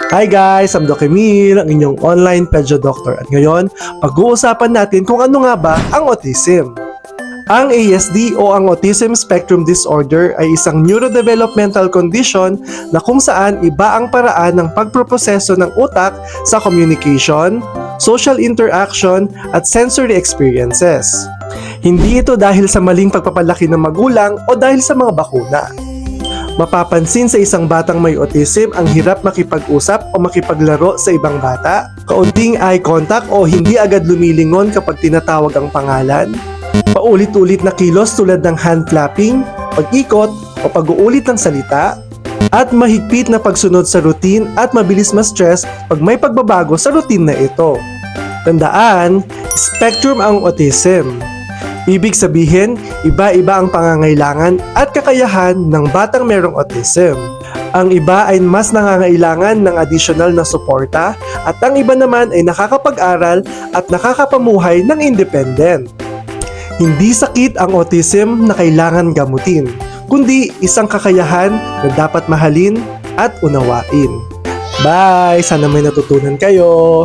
Hi guys, I'm Doc Emil, ang inyong online pedyo doctor. At ngayon, pag-uusapan natin kung ano nga ba ang autism. Ang ASD o ang Autism Spectrum Disorder ay isang neurodevelopmental condition na kung saan iba ang paraan ng pagproproseso ng utak sa communication, social interaction at sensory experiences. Hindi ito dahil sa maling pagpapalaki ng magulang o dahil sa mga bakuna. Mapapansin sa isang batang may autism ang hirap makipag-usap o makipaglaro sa ibang bata, kaunting eye contact o hindi agad lumilingon kapag tinatawag ang pangalan, paulit-ulit na kilos tulad ng hand flapping, pag-ikot o pag-uulit ng salita, at mahigpit na pagsunod sa routine at mabilis ma-stress pag may pagbabago sa routine na ito. Tandaan, spectrum ang autism. Ibig sabihin, iba-iba ang pangangailangan at kakayahan ng batang merong autism. Ang iba ay mas nangangailangan ng additional na suporta at ang iba naman ay nakakapag-aral at nakakapamuhay ng independent. Hindi sakit ang autism na kailangan gamutin, kundi isang kakayahan na dapat mahalin at unawain. Bye! Sana may natutunan kayo!